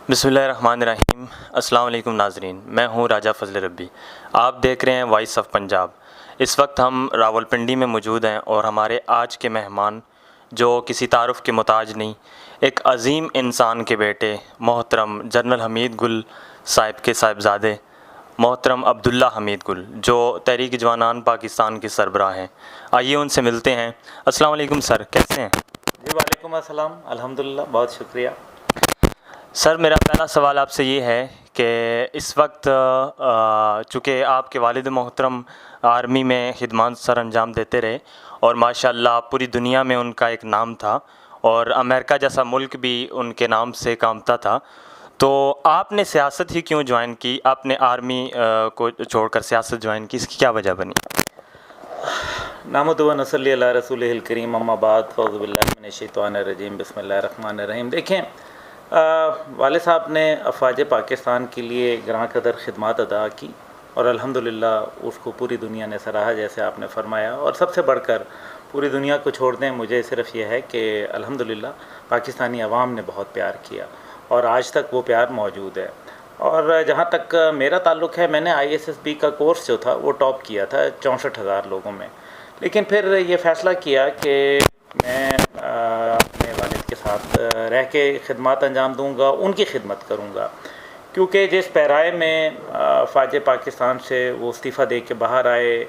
بسم اللہ الرحمن الرحیم۔ السلام علیکم ناظرین، میں ہوں راجہ فضل ربی۔ آپ دیکھ رہے ہیں وائس آف پنجاب۔ اس وقت ہم راولپنڈی میں موجود ہیں اور ہمارے آج کے مہمان جو کسی تعارف کے محتاج نہیں، ایک عظیم انسان کے بیٹے محترم جنرل حمید گل صاحب کے صاحبزادے محترم عبداللہ حمید گل، جو تحریک جوانان پاکستان کے سربراہ ہیں۔ آئیے ان سے ملتے ہیں۔ السلام علیکم سر، کیسے ہیں؟ جی وعلیکم السلام، الحمدللہ، بہت شکریہ۔ سر میرا پہلا سوال آپ سے یہ ہے کہ اس وقت چونکہ آپ کے والد محترم آرمی میں خدمات سر انجام دیتے رہے اور ماشاءاللہ پوری دنیا میں ان کا ایک نام تھا اور امریکہ جیسا ملک بھی ان کے نام سے کامتا تھا، تو آپ نے سیاست ہی کیوں جوائن کی؟ آپ نے آرمی کو چھوڑ کر سیاست جوائن کی، اس کی کیا وجہ بنی؟ نحمدہ و نصلی علی رسولہ الکریم، اما بعد، فاعوذ باللہ من الشیطان الرجیم، بسم اللہ الرحمن الرحیم۔ دیکھیں، والد صاحب نے افواج پاکستان کے لیے گراں قدر خدمات ادا کی اور الحمدللہ اس کو پوری دنیا نے سراہا، جیسے آپ نے فرمایا، اور سب سے بڑھ کر پوری دنیا کو چھوڑ دیں، مجھے صرف یہ ہے کہ الحمدللہ پاکستانی عوام نے بہت پیار کیا اور آج تک وہ پیار موجود ہے۔ اور جہاں تک میرا تعلق ہے، میں نے ISSB کا کورس جو تھا وہ ٹاپ کیا تھا 64,000 لوگوں میں، لیکن پھر یہ فیصلہ کیا کہ میں اپنے والد کے ساتھ رہ کے خدمات انجام دوں گا، ان کی خدمت کروں گا، کیونکہ جس پیرائے میں فوج پاکستان سے وہ استعفیٰ دے کے باہر آئے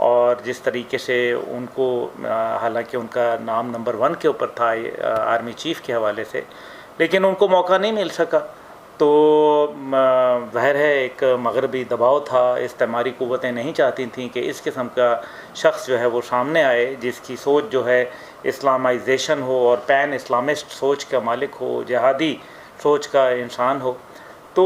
اور جس طریقے سے ان کو، حالانکہ ان کا نام نمبر 1 کے اوپر تھا آرمی چیف کے حوالے سے، لیکن ان کو موقع نہیں مل سکا، تو ظاہر ہے ایک مغربی دباؤ تھا، استعماری قوتیں نہیں چاہتی تھیں کہ اس قسم کا شخص جو ہے وہ سامنے آئے جس کی سوچ جو ہے اسلامائزیشن ہو اور پین اسلامسٹ سوچ کا مالک ہو، جہادی سوچ کا انسان ہو۔ تو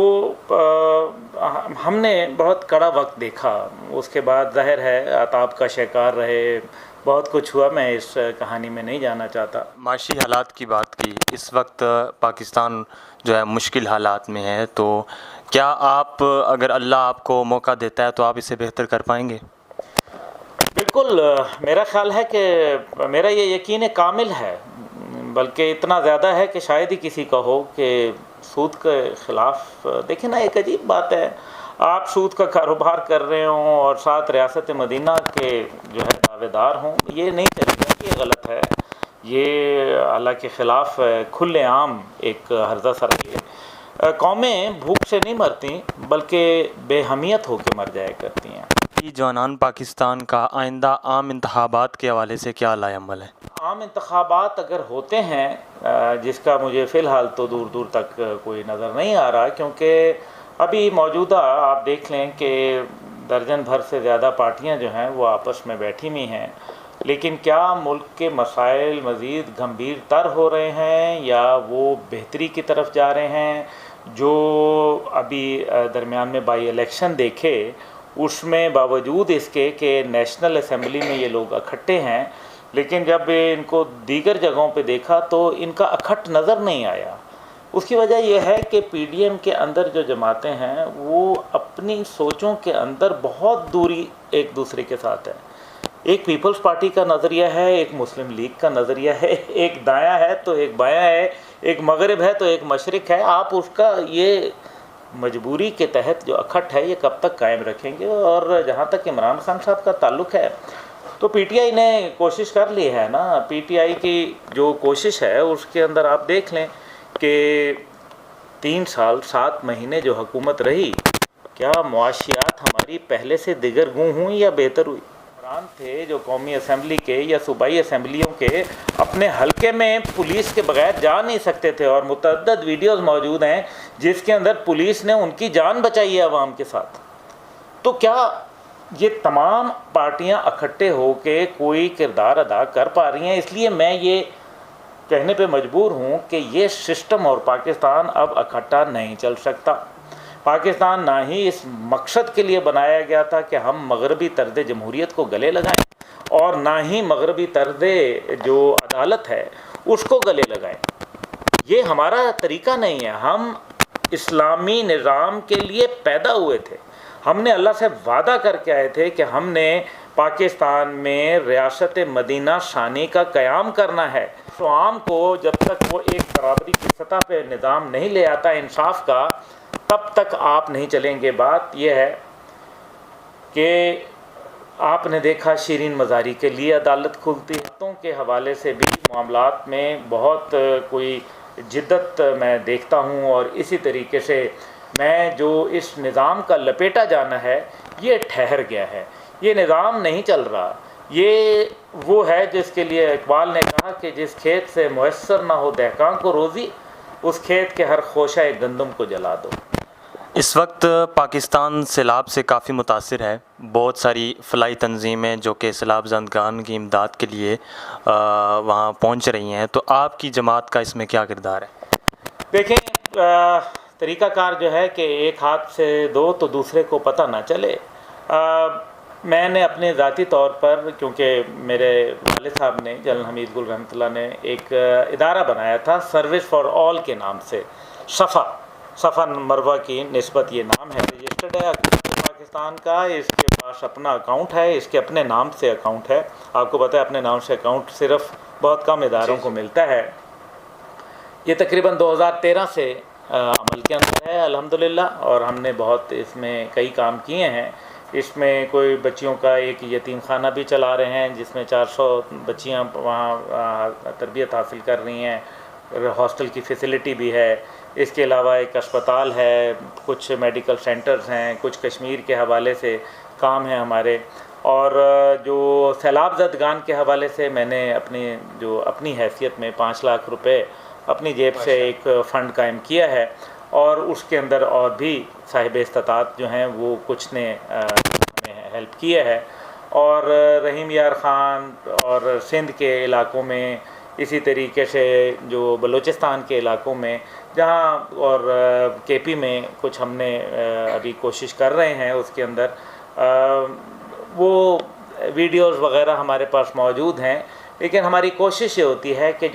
ہم نے بہت کڑا وقت دیکھا، اس کے بعد ظاہر ہے عطاب کا شکار رہے، بہت کچھ ہوا، میں اس کہانی میں نہیں جانا چاہتا۔ معاشی حالات کی بات کی، اس وقت پاکستان جو ہے مشکل حالات میں ہے، تو کیا آپ، اگر اللہ آپ کو موقع دیتا ہے تو آپ اسے بہتر کر پائیں گے؟ بالکل، میرا خیال ہے کہ میرا یہ یقین کامل ہے، بلکہ اتنا زیادہ ہے کہ شاید ہی کسی کا ہو کہ سود کے خلاف، دیکھیں نا، ایک عجیب بات ہے، آپ سود کا کاروبار کر رہے ہوں اور ساتھ ریاست مدینہ کے جو ہے دعوے دار ہوں، یہ نہیں چلے گا، یہ غلط ہے، یہ اللہ کے خلاف کھلے عام ایک ہرزہ سرائی ہے۔ قومیں بھوک سے نہیں مرتی بلکہ بے حمیت ہو کے مر جایا کرتی ہیں۔ جوانان پاکستان کا آئندہ عام انتخابات کے حوالے سے کیا لائے عمل ہے؟ عام انتخابات اگر ہوتے ہیں، جس کا مجھے فی الحال تو دور دور تک کوئی نظر نہیں آ رہا، کیونکہ ابھی موجودہ آپ دیکھ لیں کہ درجن بھر سے زیادہ پارٹیاں جو ہیں وہ آپس میں بیٹھی ہوئی ہیں، لیکن کیا ملک کے مسائل مزید گمبھیر تر ہو رہے ہیں یا وہ بہتری کی طرف جا رہے ہیں؟ جو ابھی درمیان میں بائی الیکشن دیکھے، اس میں باوجود اس کے کہ نیشنل اسمبلی میں یہ لوگ اکٹھے ہیں، لیکن جب ان کو دیگر جگہوں پہ دیکھا تو ان کا اکٹھ نظر نہیں آیا۔ اس کی وجہ یہ ہے کہ PDM کے اندر جو جماعتیں ہیں وہ اپنی سوچوں کے اندر بہت دوری ایک دوسرے کے ساتھ ہے۔ ایک پیپلز پارٹی کا نظریہ ہے، ایک مسلم لیگ کا نظریہ ہے، ایک دایاں ہے تو ایک بایاں ہے، ایک مغرب ہے تو ایک مشرق ہے۔ آپ اس کا یہ مجبوری کے تحت جو اکٹھ ہے یہ کب تک قائم رکھیں گے؟ اور جہاں تک عمران خان صاحب کا تعلق ہے تو PTI نے کوشش کر لی ہے نا، PTI کی جو کوشش ہے اس کے اندر آپ دیکھ لیں کہ 3 سال 7 مہینے جو حکومت رہی، کیا معاشیات ہماری پہلے سے دیگر گوں ہوئی یا بہتر ہوئی؟ حکمران تھے جو قومی اسمبلی کے یا صوبائی اسمبلیوں کے اپنے حلقے میں پولیس کے بغیر جا نہیں سکتے تھے، اور متعدد ویڈیوز موجود ہیں جس کے اندر پولیس نے ان کی جان بچائی ہے عوام کے ساتھ۔ تو کیا یہ تمام پارٹیاں اکٹھے ہو کے کوئی کردار ادا کر پا رہی ہیں؟ اس لیے میں یہ کہنے پہ مجبور ہوں کہ یہ سسٹم اور پاکستان اب اکٹھا نہیں چل سکتا۔ پاکستان نہ ہی اس مقصد کے لیے بنایا گیا تھا کہ ہم مغربی طرز جمہوریت کو گلے لگائیں، اور نہ ہی مغربی طرز جو عدالت ہے اس کو گلے لگائیں۔ یہ ہمارا طریقہ نہیں ہے۔ ہم اسلامی نظام کے لیے پیدا ہوئے تھے، ہم نے اللہ سے وعدہ کر کے آئے تھے کہ ہم نے پاکستان میں ریاست مدینہ ثانی کا قیام کرنا ہے. تو عام کو جب تک وہ ایک برابری کی سطح پہ نظام نہیں لے آتا انصاف کا، تب تک آپ نہیں چلیں گے. بات یہ ہے کہ آپ نے دیکھا شیرین مزاری کے لیے عدالت کھلتی ہے کے حوالے سے بھی معاملات میں بہت کوئی جدت میں دیکھتا ہوں، اور اسی طریقے سے میں جو اس نظام کا لپیٹا جانا ہے یہ ٹھہر گیا ہے، یہ نظام نہیں چل رہا. یہ وہ ہے جس کے لیے اقبال نے کہا کہ جس کھیت سے میسر نہ ہو دہقاں کو روزی، اس کھیت کے ہر خوشہ گندم کو جلا دو. اس وقت پاکستان سیلاب سے کافی متاثر ہے. بہت ساری فلاحی تنظیمیں جو کہ سیلاب زدگان کی امداد کے لیے وہاں پہنچ رہی ہیں، تو آپ کی جماعت کا اس میں کیا کردار ہے؟ دیکھیں، طریقہ کار جو ہے کہ ایک ہاتھ سے دو تو دوسرے کو پتہ نہ چلے. میں نے اپنے ذاتی طور پر، کیونکہ میرے والد صاحب نے، جنرل حمید گل رحمۃ اللہ نے، ایک ادارہ بنایا تھا سروس فار آل کے نام سے، صفا مروہ کی نسبت یہ نام ہے، رجسٹرڈ ہے پاکستان کا. اس کے پاس اپنا اکاؤنٹ ہے، اس کے اپنے نام سے اکاؤنٹ ہے. آپ کو پتہ ہے اپنے نام سے اکاؤنٹ صرف بہت کم اداروں کو ملتا ہے. یہ تقریباً 2013 سے عمل کے اندر ہے الحمدللہ، اور ہم نے بہت اس میں کئی کام کیے ہیں. اس میں کوئی بچیوں کا ایک یتیم خانہ بھی چلا رہے ہیں جس میں 400 بچیاں وہاں تربیت حاصل کر رہی ہیں. ہاسٹل کی فیسلٹی بھی ہے. اس کے علاوہ ایک اسپتال ہے، کچھ میڈیکل سینٹرز ہیں، کچھ کشمیر کے حوالے سے کام ہیں ہمارے. اور جو سیلاب زدگان کے حوالے سے میں نے اپنی حیثیت میں 5 لاکھ روپے اپنی جیب سے ایک فنڈ قائم کیا ہے، اور اس کے اندر اور بھی صاحب استطاعت جو ہیں وہ کچھ نے ہمیں ہیلپ کیا ہے. اور رحیم یار خان اور سندھ کے علاقوں میں، اسی طریقے سے جو بلوچستان کے علاقوں میں جہاں، اور کے پی میں کچھ ہم نے ابھی کوشش کر رہے ہیں. اس کے اندر وہ ویڈیوز وغیرہ ہمارے پاس موجود ہیں، لیکن ہماری کوشش یہ ہوتی ہے کہ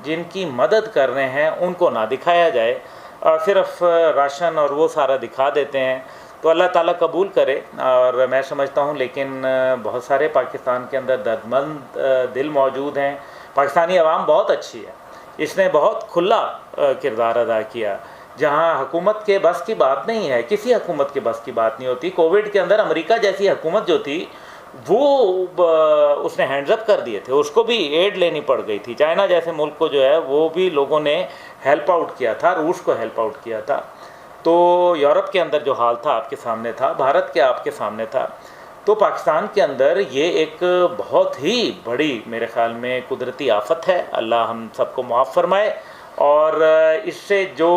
جن کی مدد کر رہے ہیں ان کو نہ دکھایا جائے، اور صرف راشن اور وہ سارا دکھا دیتے ہیں. تو اللہ تعالیٰ قبول کرے. اور میں سمجھتا ہوں لیکن بہت سارے پاکستان کے اندر دردمند دل موجود ہیں. پاکستانی عوام بہت اچھی ہے، اس نے بہت کھلا کردار ادا کیا. جہاں حکومت کے بس کی بات نہیں ہے، کسی حکومت کے بس کی بات نہیں ہوتی. کووڈ کے اندر امریکہ جیسی حکومت جو تھی وہ اس نے ہینڈز اپ کر دیے تھے، اس کو بھی ایڈ لینی پڑ گئی تھی. چائنا جیسے ملک کو جو ہے وہ بھی لوگوں نے ہیلپ آؤٹ کیا تھا، روس کو ہیلپ آؤٹ کیا تھا. تو یورپ کے اندر جو حال تھا آپ کے سامنے تھا، بھارت کے آپ کے سامنے تھا. تو پاکستان کے اندر یہ ایک بہت ہی بڑی میرے خیال میں قدرتی آفت ہے. اللہ ہم سب کو معاف فرمائے. اور اس سے جو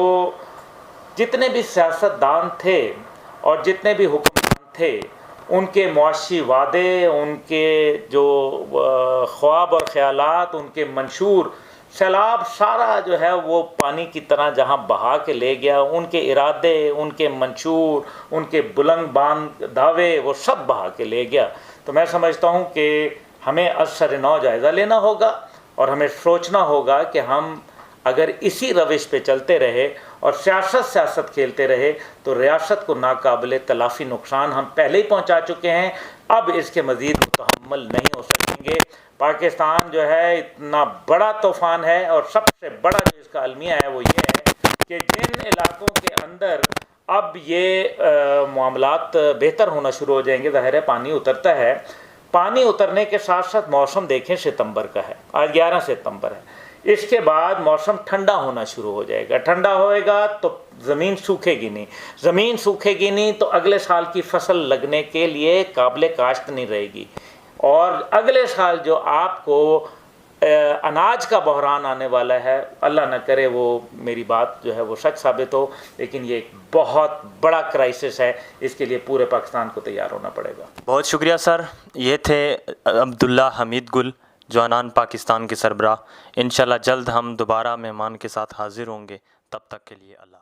جتنے بھی سیاستدان تھے اور جتنے بھی حکمران تھے، ان کے معاشی وعدے، ان کے جو خواب اور خیالات، ان کے منشور، سیلاب سارا جو ہے وہ پانی کی طرح جہاں بہا کے لے گیا. ان کے ارادے، ان کے منشور، ان کے بلند باند دعوے، وہ سب بہا کے لے گیا. تو میں سمجھتا ہوں کہ ہمیں از سر نو جائزہ لینا ہوگا، اور ہمیں سوچنا ہوگا کہ ہم اگر اسی روش پہ چلتے رہے اور سیاست کھیلتے رہے تو ریاست کو ناقابل تلافی نقصان ہم پہلے ہی پہنچا چکے ہیں، اب اس کے مزید متحمل نہیں ہو سکیں گے. پاکستان جو ہے اتنا بڑا طوفان ہے، اور سب سے بڑا جو اس کا المیہ ہے وہ یہ ہے کہ جن علاقوں کے اندر اب یہ معاملات بہتر ہونا شروع ہو جائیں گے، ظاہر ہے پانی اترتا ہے. پانی اترنے کے ساتھ ساتھ موسم دیکھیں ستمبر کا ہے، آج 11 ستمبر ہے. اس کے بعد موسم ٹھنڈا ہونا شروع ہو جائے گا. ٹھنڈا ہوئے گا تو زمین سوکھے گی نہیں، زمین سوکھے گی نہیں تو اگلے سال کی فصل لگنے کے لیے قابل کاشت نہیں رہے گی. اور اگلے سال جو آپ کو اناج کا بحران آنے والا ہے، اللہ نہ کرے وہ میری بات جو ہے وہ سچ ثابت ہو، لیکن یہ ایک بہت بڑا کرائسس ہے. اس کے لیے پورے پاکستان کو تیار ہونا پڑے گا. بہت شکریہ سر. یہ تھے عبداللہ حمید گل، جوانان پاکستان کے سربراہ. انشاءاللہ جلد ہم دوبارہ مہمان کے ساتھ حاضر ہوں گے. تب تک کے لیے اللہ.